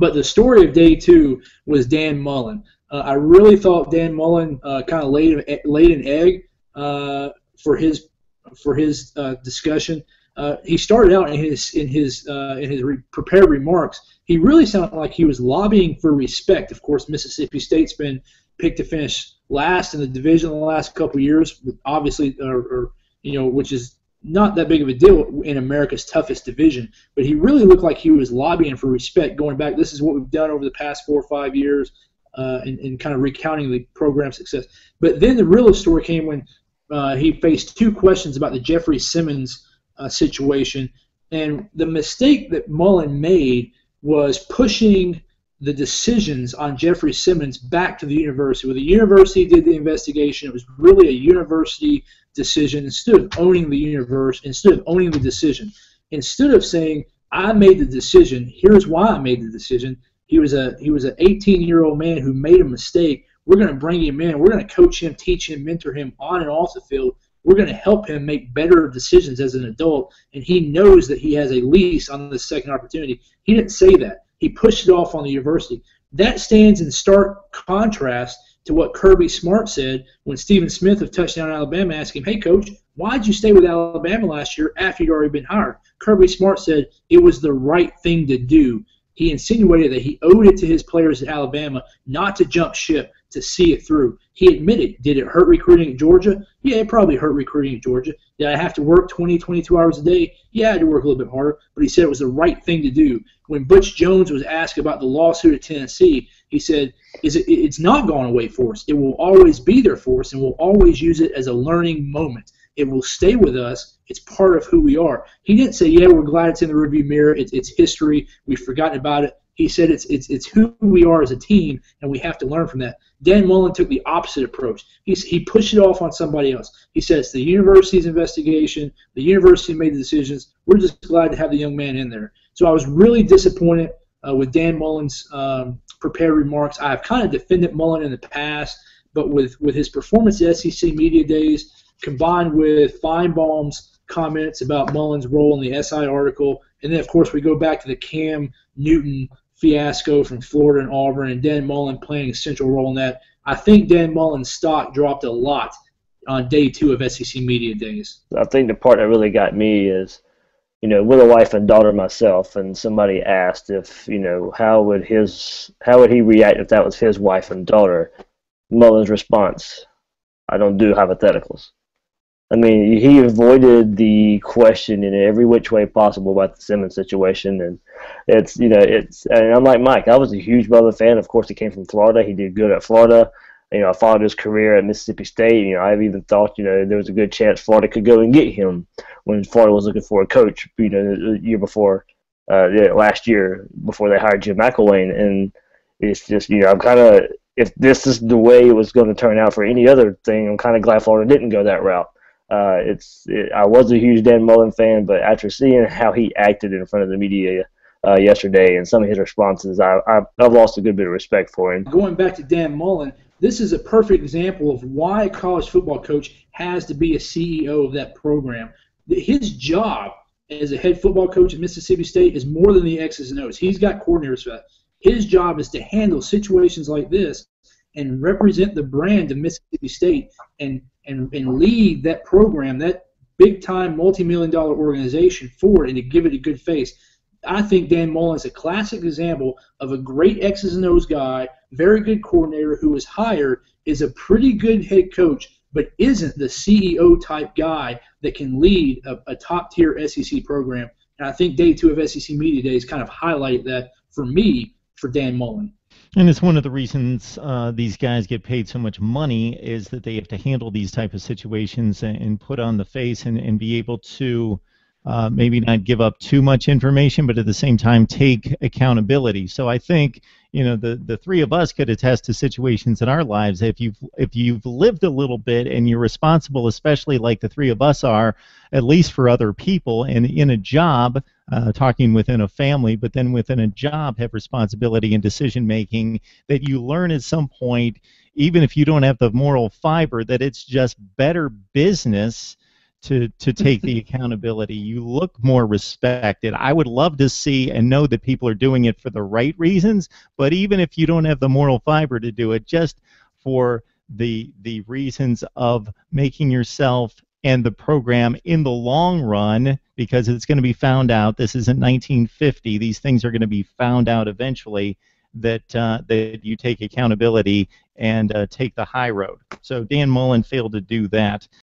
But the story of day two was Dan Mullen. I really thought Dan Mullen kind of laid an egg for his discussion. He started out in his prepared remarks. He really sounded like he was lobbying for respect. Of course, Mississippi State's been picked to finish last in the division in the last couple of years, obviously, which is not that big of a deal in America's toughest division. But he really looked like he was lobbying for respect, going back. This is what we've done over the past 4 or 5 years, and kind of recounting the program's success. But then the real story came when he faced 2 questions about the Jeffrey Simmons situation, and the mistake that Mullen made was pushing the decisions on Jeffrey Simmons back to the university. When the university did the investigation, it was really a university decision instead of owning the decision. Instead of saying, I made the decision, here's why I made the decision. He was an 18-year-old man who made a mistake. We're going to bring him in. We're going to coach him, teach him, mentor him on and off the field. We're going to help him make better decisions as an adult, and he knows that he has a lease on this second opportunity. He didn't say that. He pushed it off on the university. That stands in stark contrast to what Kirby Smart said when Stephen Smith of Touchdown Alabama asked him, hey, Coach, why'd you stay with Alabama last year after you'd already been hired? Kirby Smart said it was the right thing to do. He insinuated that he owed it to his players at Alabama not to jump ship, to see it through. He admitted, did it hurt recruiting at Georgia? Yeah, it probably hurt recruiting at Georgia. Did I have to work 20, 22 hours a day? Yeah, I had to work a little bit harder, but he said it was the right thing to do. When Butch Jones was asked about the lawsuit at Tennessee, he said, it's not gone away for us. It will always be there for us, and we'll always use it as a learning moment. It will stay with us. It's part of who we are. He didn't say, yeah, we're glad it's in the rearview mirror. It's history. We've forgotten about it. He said it's who we are as a team, and we have to learn from that. Dan Mullen took the opposite approach. He pushed it off on somebody else. He said it's the university's investigation. The university made the decisions. We're just glad to have the young man in there. So I was really disappointed with Dan Mullen's prepared remarks. I've kind of defended Mullen in the past, but with his performance at SEC Media Days, combined with Feinbaum's comments about Mullen's role in the SI article, and then, of course, we go back to the Cam Newton fiasco from Florida and Auburn, and Dan Mullen playing a central role in that. I think Dan Mullen's stock dropped a lot on day 2 of SEC Media Days. I think the part that really got me is, with a wife and daughter myself, and somebody asked if, how would he react if that was his wife and daughter? Mullen's response, I don't do hypotheticals. I mean, he avoided the question in every which way possible about the Simmons situation, and and I'm like Mike. I was a huge Mullen fan. Of course, he came from Florida. He did good at Florida. I followed his career at Mississippi State. I've even thought, there was a good chance Florida could go and get him when Florida was looking for a coach, the year before, last year before they hired Jim McElwain. And it's just, I'm kind of, if this is the way it was going to turn out for any other thing, I'm kind of glad Florida didn't go that route. I was a huge Dan Mullen fan, but after seeing how he acted in front of the media yesterday and some of his responses, I've lost a good bit of respect for him. Going back to Dan Mullen, this is a perfect example of why a college football coach has to be a CEO of that program. His job as a head football coach at Mississippi State is more than the X's and O's. He's got coordinators for that. His job is to handle situations like this and represent the brand of Mississippi State and lead that program, that big-time multi-million-dollar organization forward, and to give it a good face. I think Dan Mullen is a classic example of a great X's and O's guy, very good coordinator who was hired, is a pretty good head coach, but isn't the CEO-type guy that can lead a top-tier SEC program. And I think day 2 of SEC Media Days kind of highlighted that for me, for Dan Mullen. And it's one of the reasons these guys get paid so much money is that they have to handle these type of situations and put on the face and be able to maybe not give up too much information, but at the same time take accountability. So I think the three of us could attest to situations in our lives. If you've lived a little bit and you're responsible, especially like the three of us are, at least for other people, and in a job, talking within a family, but then within a job have responsibility and decision making, that you learn at some point, even if you don't have the moral fiber, that it's just better business to take the accountability. You look more respected. I would love to see and know that people are doing it for the right reasons, but even if you don't have the moral fiber to do it, just for the reasons of making yourself and the program in the long run, because it's going to be found out. This isn't 1950. These things are going to be found out eventually, that that you take accountability and take the high road. So Dan Mullen failed to do that.